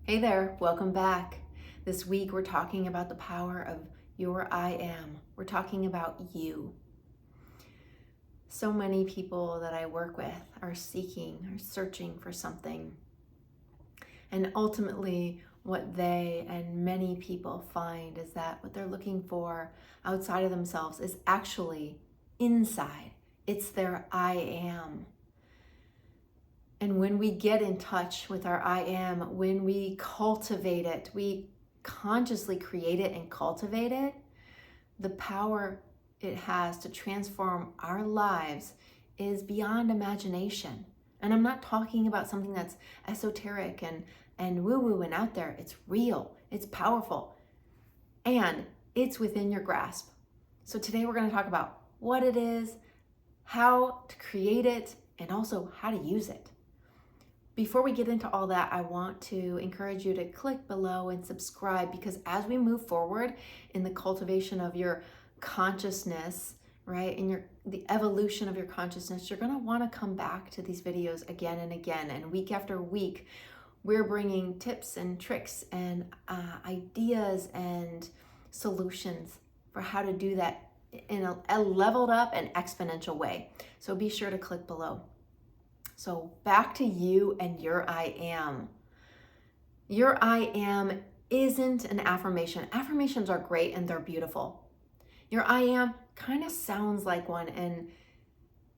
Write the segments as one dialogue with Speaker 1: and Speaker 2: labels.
Speaker 1: Hey there, welcome back. This week we're talking about the power of your I am. We're talking about you. So many people that I work with are searching for something. And ultimately, what they and many people find is that what they're looking for outside of themselves is actually inside. It's their I am. And when we get in touch with our I am, when we cultivate it, we consciously create it and cultivate it, the power it has to transform our lives is beyond imagination. And I'm not talking about something that's esoteric and woo-woo and out there. It's real, it's powerful, and it's within your grasp. So today we're going to talk about what it is, how to create it, and also how to use it. Before we get into all that, I want to encourage you to click below and subscribe, because as we move forward in the cultivation of your consciousness, right, in the evolution of your consciousness, you're going to want to come back to these videos again and again. And week after week, we're bringing tips and tricks and ideas and solutions for how to do that in a leveled up and exponential way. So be sure to click below. So back to you and your I am. Your I am isn't an affirmation. Affirmations are great and they're beautiful. Your I am kind of sounds like one, and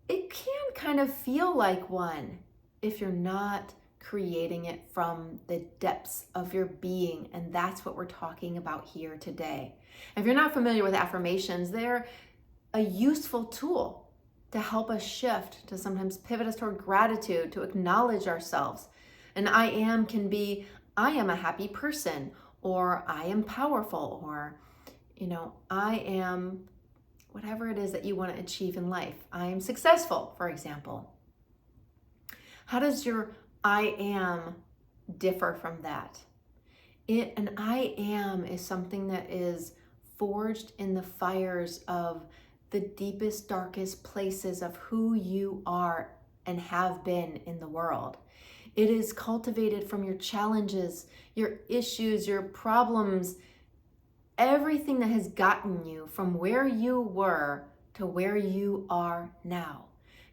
Speaker 1: it can kind of feel like one if you're not creating it from the depths of your being. And that's what we're talking about here today. If you're not familiar with affirmations, they're a useful tool to help us shift, to sometimes pivot us toward gratitude, to acknowledge ourselves. And I am can be, I am a happy person, or I am powerful, or, I am whatever it is that you want to achieve in life. I am successful, for example. How does your I am differ from that? An I am is something that is forged in the fires of the deepest, darkest places of who you are and have been in the world. It is cultivated from your challenges, your issues, your problems, everything that has gotten you from where you were to where you are now.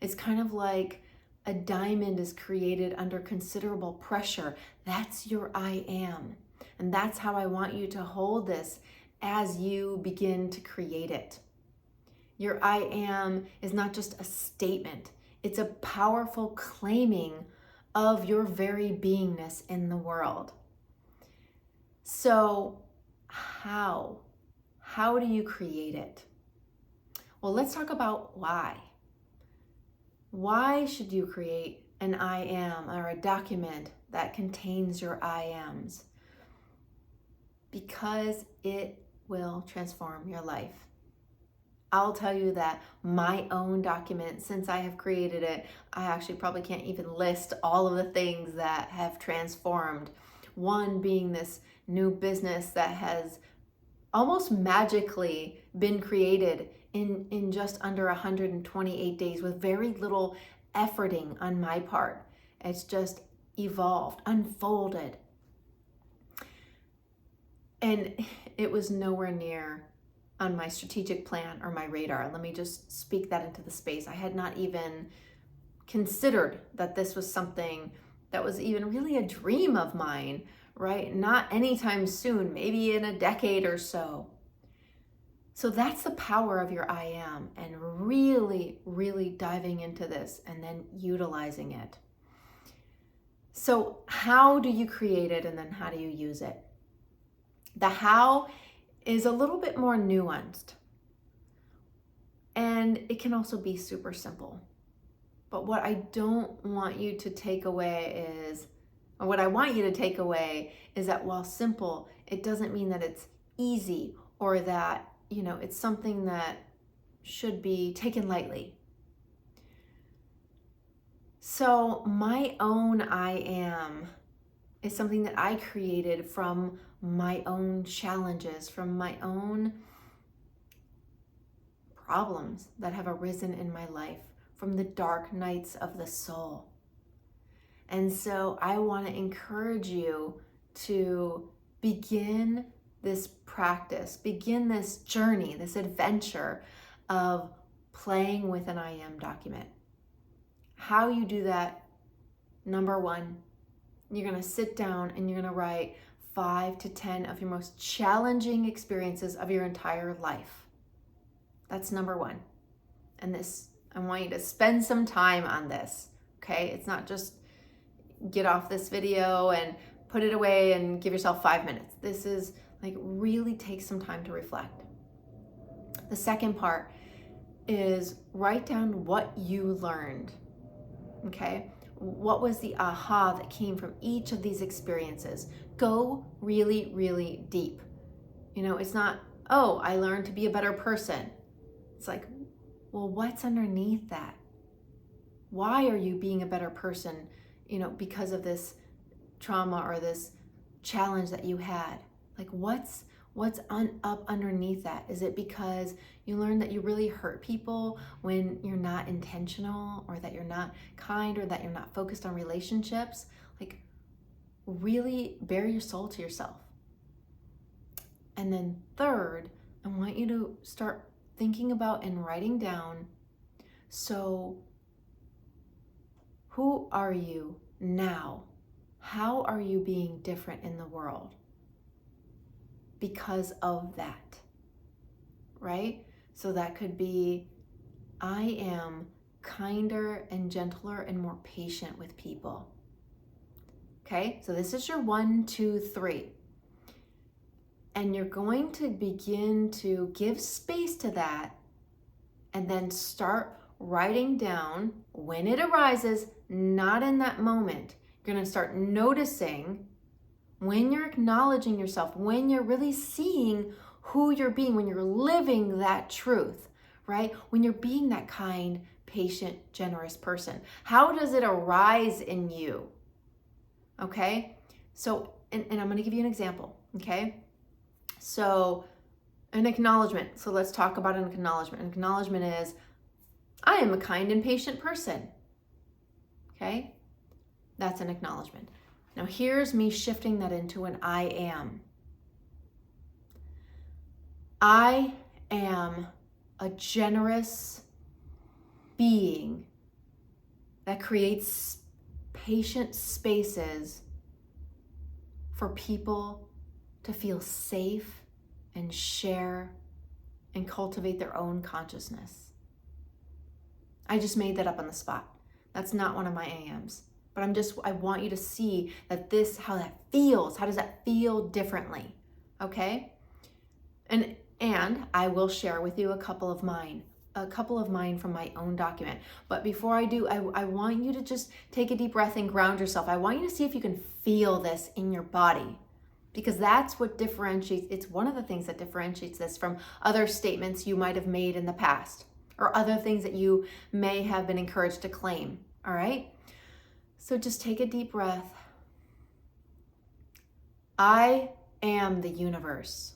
Speaker 1: It's kind of like a diamond is created under considerable pressure. That's your I am. And that's how I want you to hold this as you begin to create it. Your I am is not just a statement. It's a powerful claiming of your very beingness in the world. So how? How do you create it? Well, let's talk about why. Why should you create an I am or a document that contains your I ams? Because it will transform your life. I'll tell you that my own document, since I have created it, I actually probably can't even list all of the things that have transformed. One being this new business that has almost magically been created in just under 128 days with very little efforting on my part. It's just evolved, unfolded. And it was nowhere near on my strategic plan or my radar. Let me just speak that into the space. I had not even considered that this was something that was even really a dream of mine, right? Not anytime soon, maybe in a decade or so. So that's the power of your I am, and really, really diving into this and then utilizing it. So how do you create it, and then how do you use it? The how is a little bit more nuanced, and it can also be super simple. But what I don't want you to take away is, or what I want you to take away is that while simple, it doesn't mean that it's easy or that, it's something that should be taken lightly. So my own I am is something that I created from my own challenges, from my own problems that have arisen in my life, from the dark nights of the soul. And so I want to encourage you to begin this practice, begin this journey, this adventure of playing with an I am document. How you do that, number one, you're going to sit down and you're going to write 5 to 10 of your most challenging experiences of your entire life. That's number one. And this, I want you to spend some time on this, okay? It's not just get off this video and put it away and give yourself 5 minutes. This is like really take some time to reflect. The second part is write down what you learned, okay? What was the aha that came from each of these experiences? Go really, really deep. You know, it's not, oh, I learned to be a better person. It's like, well, what's underneath that? Why are you being a better person, you know, because of this trauma or this challenge that you had? Like, what's up underneath that? Is it because you learned that you really hurt people when you're not intentional, or that you're not kind, or that you're not focused on relationships? Like, really bare your soul to yourself. And then third, I want you to start thinking about and writing down, so who are you now? How are you being different in the world because of that, right? So that could be, I am kinder and gentler and more patient with people. Okay, so this is your 1, 2, 3. And you're going to begin to give space to that and then start writing down when it arises, not in that moment. You're going to start noticing when you're acknowledging yourself, when you're really seeing who you're being, when you're living that truth, right? When you're being that kind, patient, generous person. How does it arise in you? Okay? So, and I'm going to give you an example, okay? So, an acknowledgement. So let's talk about an acknowledgement. An acknowledgement is, I am a kind and patient person. Okay? That's an acknowledgement. Now here's me shifting that into an I am. I am a generous being that creates patient spaces for people to feel safe and share and cultivate their own consciousness. I just made that up on the spot. That's not one of my AMs. But I want you to see that how that feels. How does that feel differently? Okay? And I will share with you a couple of mine from my own document. But before I do, I want you to just take a deep breath and ground yourself. I want you to see if you can feel this in your body, because that's what differentiates. It's one of the things that differentiates this from other statements you might have made in the past, or other things that you may have been encouraged to claim. All right? So just take a deep breath. I am the universe.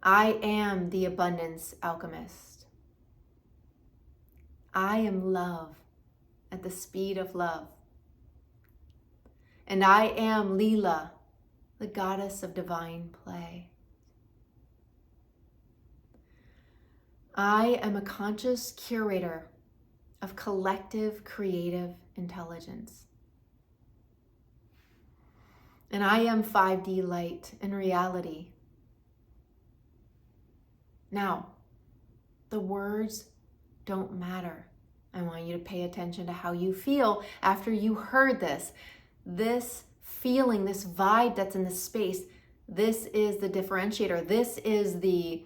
Speaker 1: I am the abundance alchemist. I am love at the speed of love. And I am Leela, the goddess of divine play. I am a conscious curator of collective creative intelligence. And I am 5D light in reality. Now, the words don't matter. I want you to pay attention to how you feel after you heard this. This feeling, this vibe that's in the space, this is the differentiator. This is the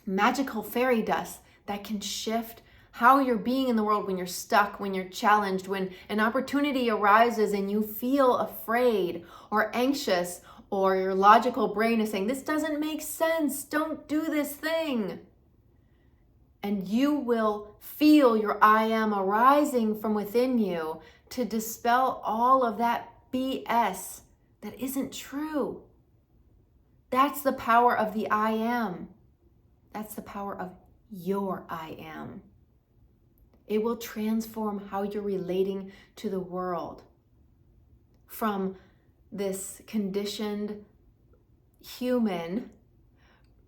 Speaker 1: magical fairy dust that can shift how you're being in the world when you're stuck, when you're challenged, when an opportunity arises and you feel afraid or anxious, or your logical brain is saying, this doesn't make sense, don't do this thing. And you will feel your I am arising from within you to dispel all of that BS that isn't true. That's the power of the I am. That's the power of your I am. It will transform how you're relating to the world. from this conditioned human,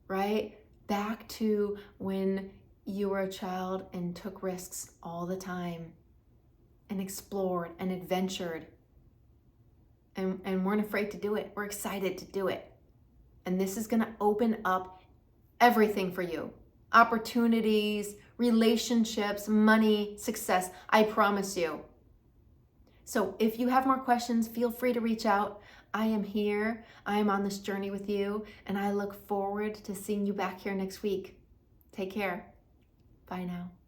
Speaker 1: right, back to when you were a child and took risks all the time and explored and adventured and weren't afraid to do it. We're excited to do it. And this is going to open up everything for you. Opportunities, relationships, money, success. I promise you. So if you have more questions, feel free to reach out. I am here. I am on this journey with you, and I look forward to seeing you back here next week. Take care. Bye now.